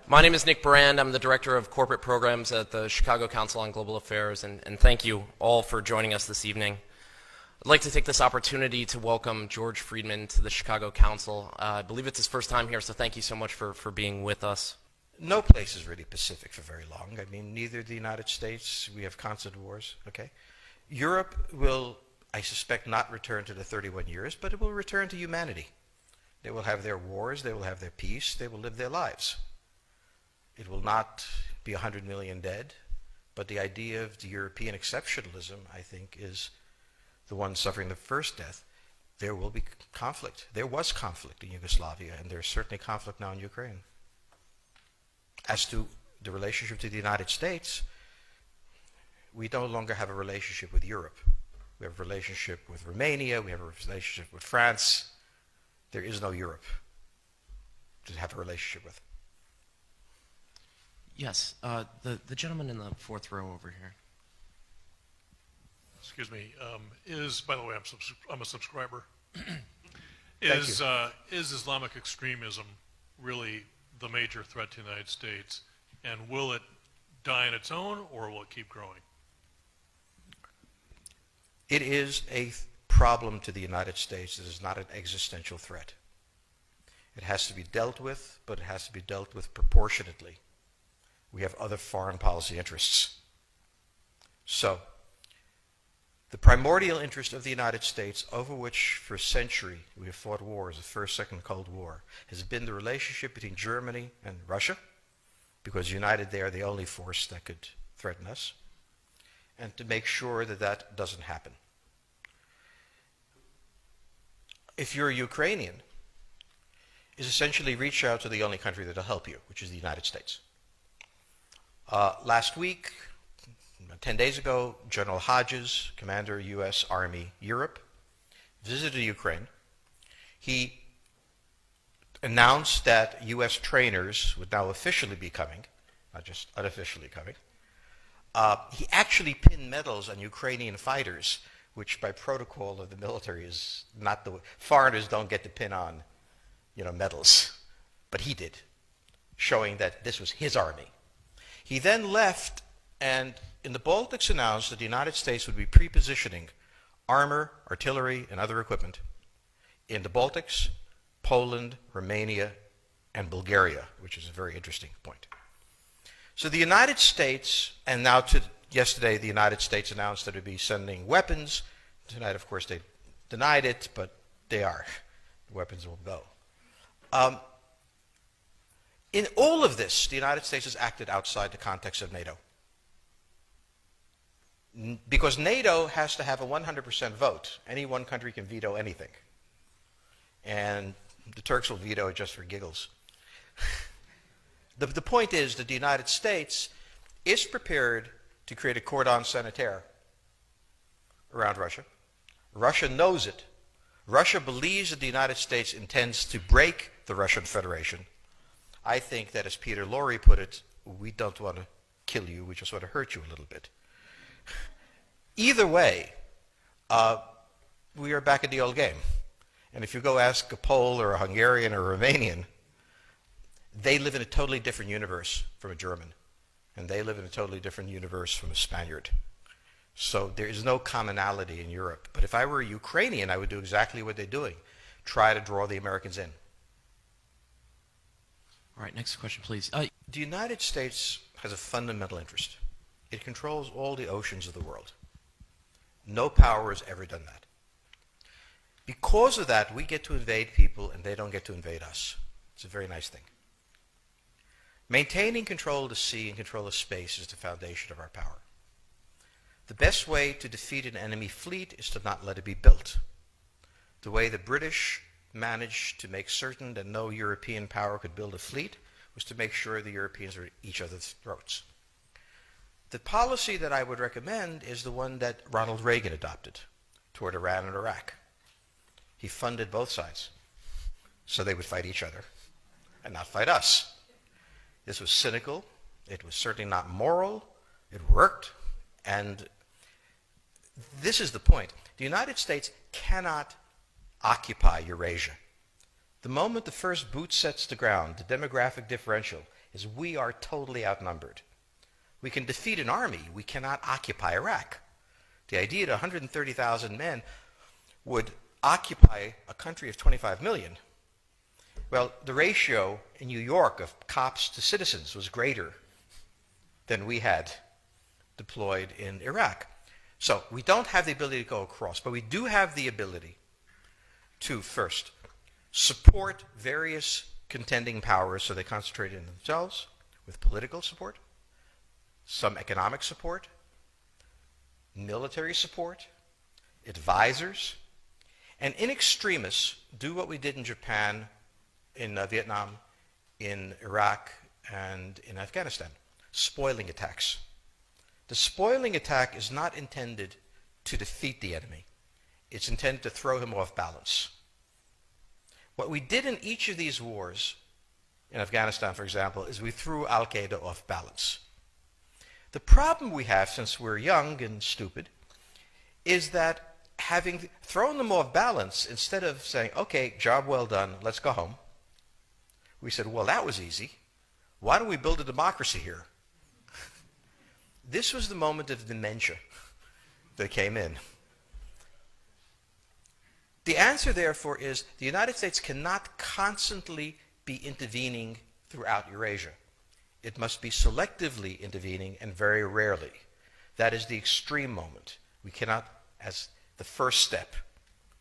My name is Nick Brand. I'm the Director of Corporate Programs at the Chicago Council on Global Affairs, and thank you all for joining us this evening. I'd like to take this opportunity to welcome George Friedman to the Chicago Council. I believe it's his first time here, so thank you so much for being with us. No place is really pacific for very long. I mean, neither the United States, we have constant wars, okay? Europe will, I suspect, not return to the 31 years, but it will return to humanity. They will have their wars, they will have their peace, they will live their lives. It will not be 100 million dead, but the idea of the European exceptionalism, I think, is the one suffering the first death. There will be conflict. There was conflict in Yugoslavia, and there's certainly conflict now in Ukraine. As to the relationship to the United States, we no longer have a relationship with Europe. We have a relationship with Romania, we have a relationship with France. There is no Europe to have a relationship with. Yes, the gentleman in the fourth row over here. Excuse me. By the way, I'm a subscriber. Is Islamic extremism really the major threat to the United States, and will it die on its own, or will it keep growing? It is a problem to the United States. It is not an existential threat. It has to be dealt with, but it has to be dealt with proportionately. We have other foreign policy interests. So, the primordial interest of the United States, over which for a century we have fought wars, the First, Second Cold War, has been the relationship between Germany and Russia, because united they are the only force that could threaten us, and to make sure that that doesn't happen. If you're a Ukrainian, is essentially reach out to the only country that will help you, which is the United States. Last week, 10 days ago, General Hodges, Commander U.S. Army Europe, visited Ukraine. He announced that U.S. trainers would now officially be coming, not just unofficially coming. He actually pinned medals on Ukrainian fighters, which by protocol of the military is not the way. Foreigners don't get to pin on, medals, but he did, showing that this was his army. He then left and in the Baltics announced that the United States would be pre-positioning armor, artillery, and other equipment in the Baltics, Poland, Romania, and Bulgaria, which is a very interesting point. So the United States, and now yesterday the United States announced that it would be sending weapons. Tonight, of course, they denied it, but they are. The weapons will go. In all of this, the United States has acted outside the context of NATO. Because NATO has to have a 100% vote. Any one country can veto anything. And the Turks will veto it just for giggles. The point is that the United States is prepared to create a cordon sanitaire around Russia. Russia knows it. Russia believes that the United States intends to break the Russian Federation. I think that, as Peter Lorre put it, we don't want to kill you, we just want to hurt you a little bit. Either way, we are back in the old game. And if you go ask a Pole or a Hungarian or a Romanian, they live in a totally different universe from a German. And they live in a totally different universe from a Spaniard. So there is no commonality in Europe. But if I were a Ukrainian, I would do exactly what they're doing. Try to draw the Americans in. All right, next question, please. The United States has a fundamental interest. It controls all the oceans of the world. No power has ever done that. Because of that, we get to invade people and they don't get to invade us. It's a very nice thing. Maintaining control of the sea and control of space is the foundation of our power. The best way to defeat an enemy fleet is to not let it be built. The way the British managed to make certain that no European power could build a fleet was to make sure the Europeans were at each other's throats. The policy that I would recommend is the one that Ronald Reagan adopted toward Iran and Iraq. He funded both sides so they would fight each other and not fight us. This was cynical. It was certainly not moral. It worked. And this is the point. The United States cannot occupy Eurasia. The moment the first boot sets the ground, the demographic differential is we are totally outnumbered. We can defeat an army. We cannot occupy Iraq. The idea that 130,000 men would occupy a country of 25 million, well, the ratio in New York of cops to citizens was greater than we had deployed in Iraq. So we don't have the ability to go across, but we do have the ability to, first, support various contending powers so they concentrate in themselves with political support, some economic support, military support, advisors, and in extremis, do what we did in Japan, in Vietnam, in Iraq, and in Afghanistan, spoiling attacks. The spoiling attack is not intended to defeat the enemy. It's intended to throw him off balance. What we did in each of these wars, in Afghanistan, for example, is we threw Al-Qaeda off balance. The problem we have, since we're young and stupid, is that having thrown them off balance, instead of saying, okay, job well done, let's go home, we said, well, that was easy. Why don't we build a democracy here? This was the moment of dementia that came in. The answer, therefore, is the United States cannot constantly be intervening throughout Eurasia. It must be selectively intervening and very rarely. That is the extreme moment. We cannot, as the first step,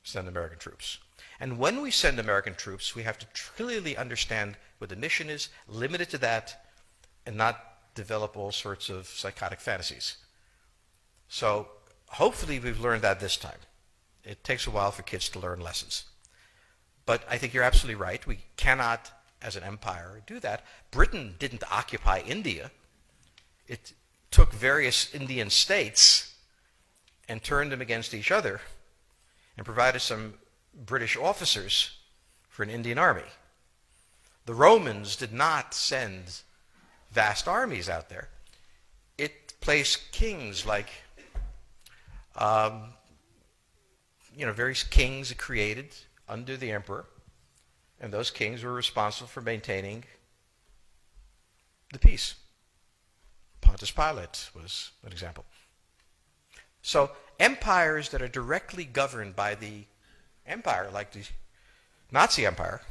send American troops. And when we send American troops, we have to clearly understand what the mission is, limit it to that, and not develop all sorts of psychotic fantasies. So hopefully we've learned that this time. It takes a while for kids to learn lessons. But I think you're absolutely right. We cannot, as an empire, do that. Britain didn't occupy India. It took various Indian states and turned them against each other and provided some British officers for an Indian army. The Romans did not send vast armies out there. It placed kings like, various kings it created under the emperor, and those kings were responsible for maintaining the peace. Pontius Pilate was an example. So empires that are directly governed by the empire, like the Nazi Empire,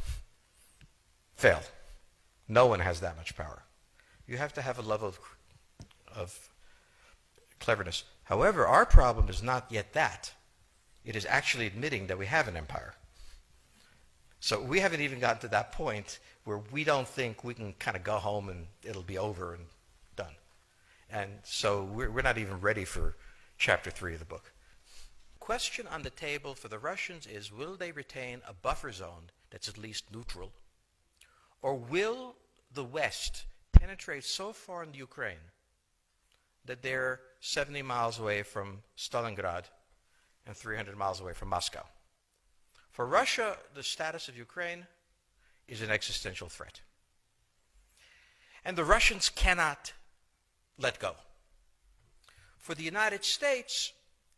fail. No one has that much power. You have to have a level of cleverness. However, our problem is not yet that. It is actually admitting that we have an empire. So we haven't even gotten to that point where we don't think we can kind of go home and it'll be over and done. And so we're not even ready for chapter 3 of the book. Question on the table for the Russians is, will they retain a buffer zone that's at least neutral? Or will the West penetrate so far in the Ukraine that they're 70 miles away from Stalingrad and 300 miles away from Moscow? For Russia, the status of Ukraine is an existential threat. And the Russians cannot let go. For the United States,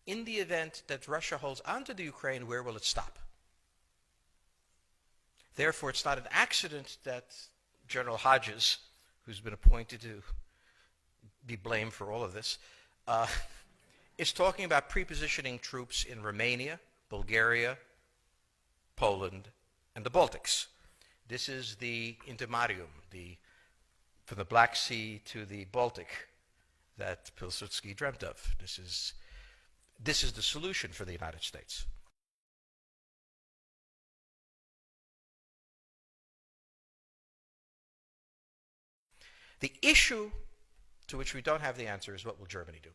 in the event that Russia holds onto the Ukraine, where will it stop? Therefore, it's not an accident that General Hodges, who's been appointed to be blamed for all of this, is talking about prepositioning troops in Romania, Bulgaria, Poland, and the Baltics. This is the intermarium, from the Black Sea to the Baltic, that Pilsudski dreamt of. This is the solution for the United States. The issue to which we don't have the answer is, what will Germany do?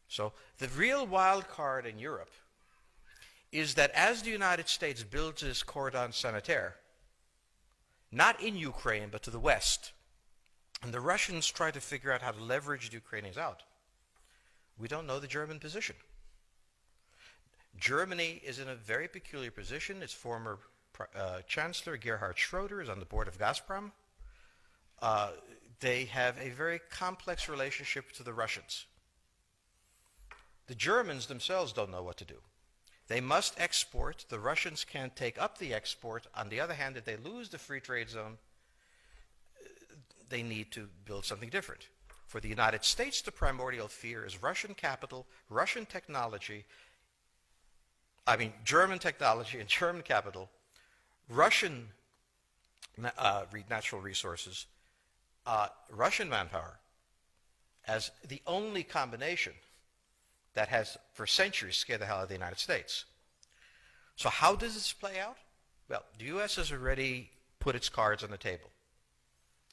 So the real wild card in Europe is that as the United States builds this cordon sanitaire, not in Ukraine but to the west, and the Russians try to figure out how to leverage the Ukrainians out, we don't know the German position. Germany is in a very peculiar position. Its former Chancellor Gerhard Schroeder is on the board of Gazprom. They have a very complex relationship to the Russians. The Germans themselves don't know what to do. They must export. The Russians can't take up the export. On the other hand, if they lose the free trade zone, they need to build something different. For the United States, the primordial fear is Russian capital, Russian technology, German technology and German capital, Russian natural resources, Russian manpower, as the only combination that has for centuries scared the hell out of the United States. So how does this play out? Well, the U.S. has already put its cards on the table.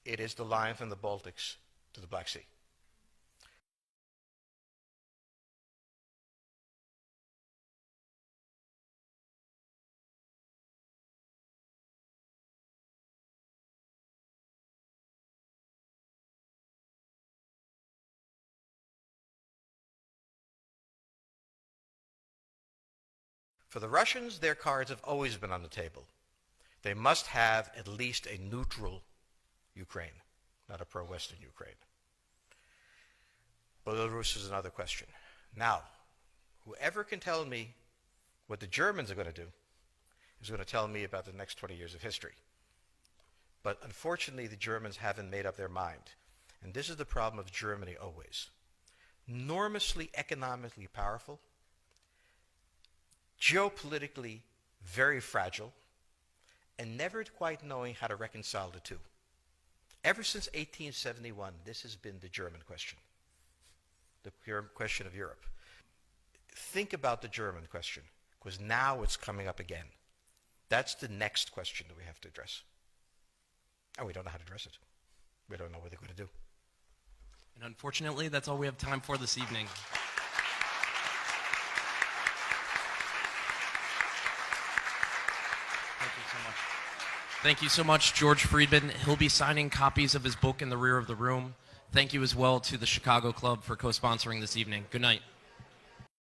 It is the line from the Baltics to the Black Sea. For the Russians, their cards have always been on the table. They must have at least a neutral Ukraine, not a pro-Western Ukraine. Belarus is another question. Now, whoever can tell me what the Germans are going to do is going to tell me about the next 20 years of history. But unfortunately, the Germans haven't made up their mind. And this is the problem of Germany always. Enormously economically powerful, geopolitically very fragile, and never quite knowing how to reconcile the two. Ever since 1871, this has been the German question, the question of Europe. Think about the German question, because now it's coming up again. That's the next question that we have to address. And we don't know how to address it. We don't know what they're going to do. And unfortunately, that's all we have time for this evening. Thank you so much, George Friedman. He'll be signing copies of his book in the rear of the room. Thank you as well to the Chicago Club for co-sponsoring this evening. Good night.